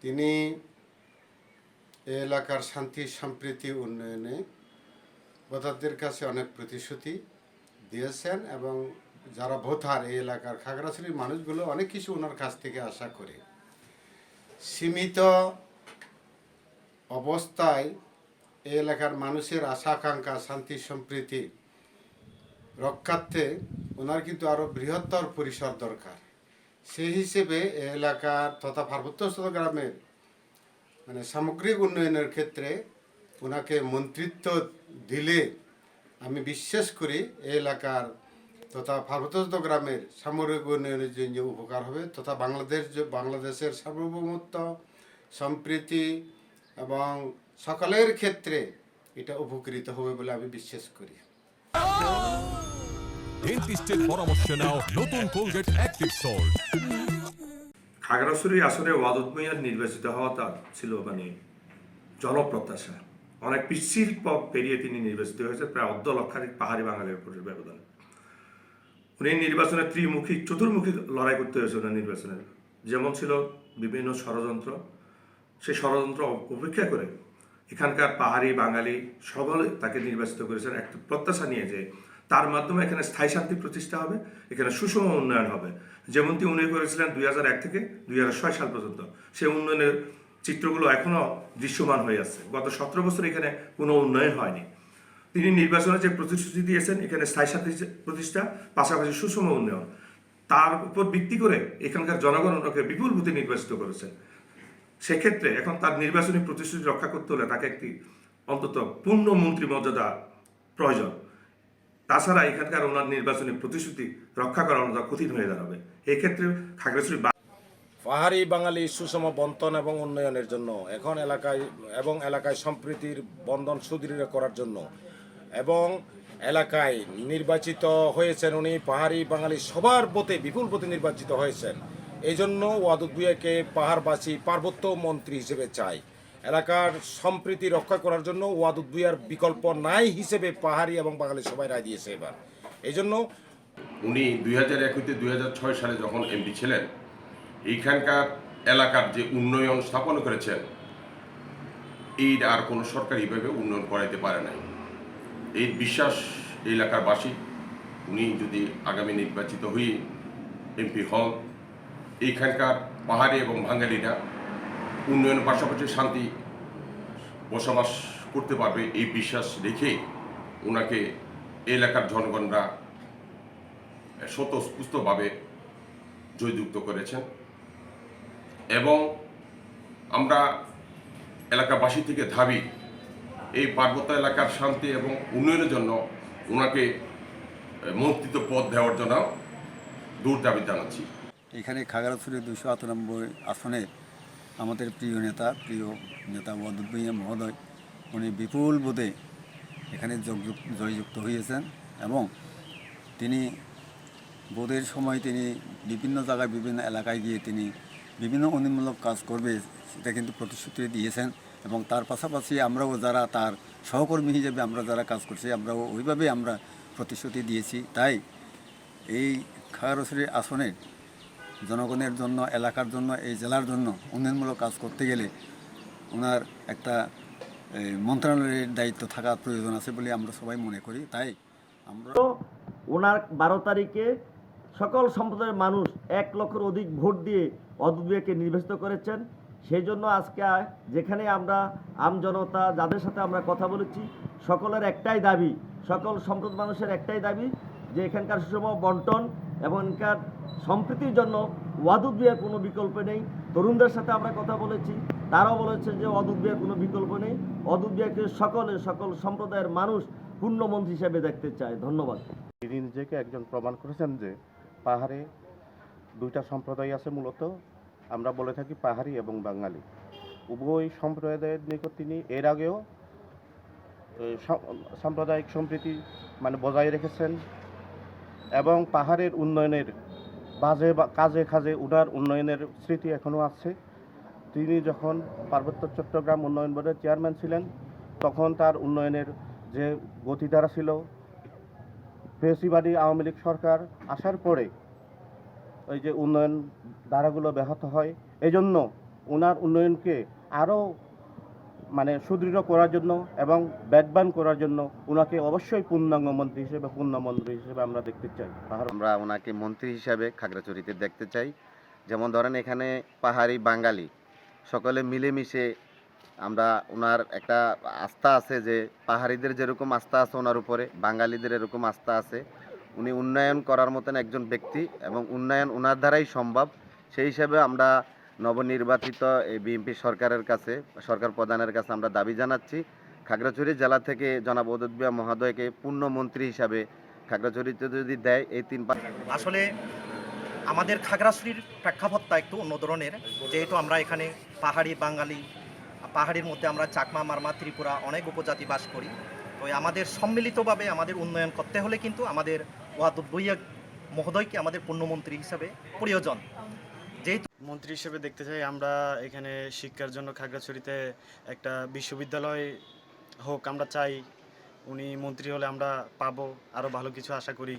তিনি এই এলাকার শান্তি সম্প্রীতি উন্নয়নে ভোটারদের কাছে অনেক প্রতিশ্রুতি দিয়েছেন এবং যারা ভোটার এই এলাকার খাগড়াছড়ির মানুষগুলো অনেক কিছু ওনার কাছ থেকে আশা করে। সীমিত অবস্থায় এই এলাকার মানুষের আশা আকাঙ্ক্ষা শান্তি সম্প্রীতি রক্ষার্থে ওনার কিন্তু আরও বৃহত্তর পরিসর দরকার। সেই হিসেবে এই এলাকার তথা পার্বত্য চট্টগ্রামের সামগ্রিক উন্নয়নের ক্ষেত্রে ওনাকে মন্ত্রিত্ব দিলে আমি বিশ্বাস করি এই এলাকার তথা পার্বত্য চট্টগ্রামের সামগ্রিক উন্নয়নের জন্য উপকার হবে তথা বাংলাদেশের সার্বভৌমত্ব সম্প্রীতি এবং সকলের ক্ষেত্রে এটা উপকৃত হবে বলে আমি বিশ্বাস করি। ডেন্টিস্টের পরামর্শ নাও নতুন কোলগেট অ্যাক্টিভ সল্ট। খাগড়াছড়ি আসরে ওয়াদুদ ভূঁইয়ার নির্বাচিত হওয়াটা ছিল জনপ্রত্যাশা। অনেক পিচ্ছিল পথ পেরিয়ে তিনি নির্বাচিত হয়েছে, প্রায় অর্ধ লক্ষাধিক পাহাড়ি বাঙালির উপরের ব্যবধান। উনি নির্বাচনে চতুর্মুখী লড়াই করতে হয়েছে ওনার নির্বাচনের। যেমন ছিল বিভিন্ন ষড়যন্ত্র, সেই ষড়যন্ত্র উপেক্ষা করে এখানকার পাহাড়ি বাঙালি সকলে তাকে নির্বাচিত করেছেন একটা প্রত্যাশা নিয়ে যে তার মাধ্যমে এখানে স্থায়ী শান্তি প্রতিষ্ঠা হবে, এখানে সুষম উন্নয়ন হবে। যেমনটি উনি করেছিলেন 2001 থেকে 2006 সাল পর্যন্ত। সেই উন্নয়নের চিত্রগুলো এখনও দৃশ্যমান হয়ে আছে। গত 17 বছর এখানে কোনো উন্নয়ন হয়নি। তিনি নির্বাচনে যে প্রতিশ্রুতি দিয়েছেন এখানে স্থায়ী শান্তি প্রতিষ্ঠা, পাশাপাশি সুষম উন্নয়ন, তার উপর ভিত্তি করে এখানকার জনগণ ওনাকে বিপুল ভোটে নির্বাচিত করেছেন। সেক্ষেত্রে এখন তার নির্বাচনী প্রতিশ্রুতি রক্ষা করতে হলে তাকে একটি অন্তত পূর্ণ মন্ত্রী মর্যাদা প্রয়োজন। তাছাড়া এখানকার ওনার নির্বাচনী প্রতিশ্রুতি রক্ষা করা অনেকটা কঠিন হয়ে দাঁড়াবে। এই ক্ষেত্রে খাগড়াছড়ি পাহাড়ি বাঙালি সুষম বন্টন এবং উন্নয়নের জন্য এখন এলাকায় সম্প্রীতির বন্ধন সুদৃঢ় করার জন্য এবং এলাকায় নির্বাচিত হয়েছেন উনি পাহাড়ি বাঙালি সবার ভোটে বিপুল ভোটে নির্বাচিত হয়েছেন। এই জন্য ওয়াদুদ ভূঁইয়াকে পাহাড়বাসী পার্বত্য মন্ত্রী হিসেবে চাই। এলাকার সম্প্রীতি রক্ষা করার জন্য ওয়াদুদ ভূঁইয়ার বিকল্প নাই হিসেবে পাহাড়ি এবং বাঙালি সবাই রায় দিয়েছে এবার। এই জন্য উনি 2001 হইতে 2006 সালে যখন এমপি ছিলেন, এইখানকার এলাকার যে উন্নয়ন স্থাপন করেছেন এই আর কোনো সরকার এইভাবে উন্নয়ন করাইতে পারে নাই। এই বিশ্বাস এই এলাকারবাসী, উনি যদি আগামী নির্বাচিত হয়ে এমপি হন, এইখানকার পাহাড়ি এবং বাঙালিরা উন্নয়নের পাশাপাশি শান্তি বসবাস করতে পারবে এই বিশ্বাস রেখে ওনাকে এলাকার জনগণরা স্বতঃস্ফূর্তভাবে জয়যুক্ত করেছেন। এবং আমরা এলাকাবাসী থেকে দাবি এই পার্বত্য এলাকার শান্তি এবং উন্নয়নের জন্য ওনাকে মন্ত্রিত্ব পদ দেওয়ার জন্য দূর দাবি জানাচ্ছি। এখানে খাগড়াছড়ি 298 আসনে আমাদের প্রিয় নেতা ওয়াদুদ ভূঁইয়া মহোদয় উনি বিপুল ভোটে এখানে জয়যুক্ত হয়েছেন এবং তিনি ভোটের সময় তিনি বিভিন্ন জায়গায় বিভিন্ন এলাকায় গিয়ে তিনি বিভিন্ন উন্নয়নমূলক কাজ করবে সেটা কিন্তু প্রতিশ্রুতি দিয়েছেন এবং তার পাশাপাশি আমরাও যারা তার সহকর্মী হিসেবে আমরা যারা কাজ করছি আমরাও ওইভাবে আমরা প্রতিশ্রুতি দিয়েছি। তাই এই খাগড়াছড়ি আসনে জনগণের জন্য, এলাকার জন্য, এই জেলার জন্য উন্নয়নমূলক কাজ করতে গেলে ওনার একটা মন্ত্রণালয়ের দায়িত্ব থাকা প্রয়োজন আছে বলে আমরা সবাই মনে করি। তাই আমরা ওনার 12 তারিখে সকল সম্প্রদায়ের মানুষ 1 লক্ষের অধিক ভোট দিয়ে ওয়াদুদ ভূঁইয়াকে নির্বাচিত করেছেন। সেই জন্য আজকে যেখানে আমরা আমজনতা যাদের সাথে আমরা কথা বলেছি সকলের একটাই দাবি, সকল সম্প্রদায়ের মানুষের একটাই দাবি যে এখানকার সুষম বন্টন এবং এখানকার সম্প্রীতির জন্য ওয়াদুদ ভূঁইয়ার কোনো বিকল্প নেই। তরুণদের সাথে আমরা কথা বলেছি, তারাও বলেছে যে ওয়াদুদ ভূঁইয়ার কোনো বিকল্প নেই। ওয়াদুদ ভূঁইয়াকে সকল সম্প্রদায়ের মানুষ পূর্ণমন্ত্রী হিসেবে দেখতে চায়। ধন্যবাদ। তিনি নিজেকে একজন প্রমাণ করেছেন যে পাহাড়ে 2টা সম্প্রদায় আছে, মূলত আমরা বলে থাকি পাহাড়ি এবং বাঙালি। উভয় সম্প্রদায়ের নিকট তিনি এর আগেও সাম্প্রদায়িক সম্প্রীতি বজায় রেখেছেন এবং পাহাড়ের উন্নয়নের কাজে উনার উন্নয়নের স্মৃতি এখনও আছে। তিনি যখন পার্বত্য চট্টগ্রাম উন্নয়ন বোর্ডের চেয়ারম্যান ছিলেন তখন তার উন্নয়নের যে গতিধারা ছিল, ফেসিবাদী আওয়ামী লীগ সরকার আসার পরে ওই যে উন্নয়ন ধারাগুলো ব্যাহত হয়। এই জন্য ওনার উন্নয়নকে আরও মানে সুদৃঢ় করার জন্য এবং ব্যাকবান করার জন্য ওনাকে অবশ্যই পূর্ণাঙ্গ মন্ত্রী হিসেবে পূর্ণমন্ত্রী হিসেবে আমরা দেখতে চাই। আমরা ওনাকে মন্ত্রী হিসাবে খাগড়াছড়িতে দেখতে চাই। যেমন ধরেন এখানে পাহাড়ি বাঙালি সকলে মিলেমিশে আমরা ওনার একটা আস্থা আছে, যে পাহাড়িদের যেরকম আস্থা আছে ওনার উপরে, বাঙালিদের এরকম আস্থা আছে। উনি উন্নয়ন করার মতন একজন ব্যক্তি এবং উন্নয়ন ওনার দ্বারাই সম্ভব। সেই হিসাবে আমরা নবনির্বাচিত এই বিএনপি সরকারের কাছে, সরকার প্রধানের কাছে আমরা দাবি জানাচ্ছি খাগড়াছড়ি জেলা থেকে জনাব ওয়াদুদ ভূঁইয়া মহোদয়কে পূর্ণমন্ত্রী হিসাবে খাগড়াছড়িতে যদি দেয়, এই 3 আসলে আমাদের খাগড়াছড়ির প্রেক্ষাপটটা একটু অন্য ধরনের, যেহেতু আমরা এখানে পাহাড়ি বাঙালি, পাহাড়ির মধ্যে আমরা চাকমা, মারমা, ত্রিপুরা অনেক উপজাতি বাস করি। তো আমাদের সম্মিলিতভাবে আমাদের উন্নয়ন করতে হলে কিন্তু আমাদের ওয়াদুদ ভূঁইয়া মহোদয়কে আমাদের পূর্ণমন্ত্রী হিসাবে প্রয়োজন। যেহেতু মন্ত্রী হিসেবে দেখতে চাই আমরা এখানে শিক্ষার জন্য খাগড়াছড়িতে একটা বিশ্ববিদ্যালয় হোক আমরা চাই। উনি মন্ত্রী হলে আমরা পাবো, আরও ভালো কিছু আশা করি।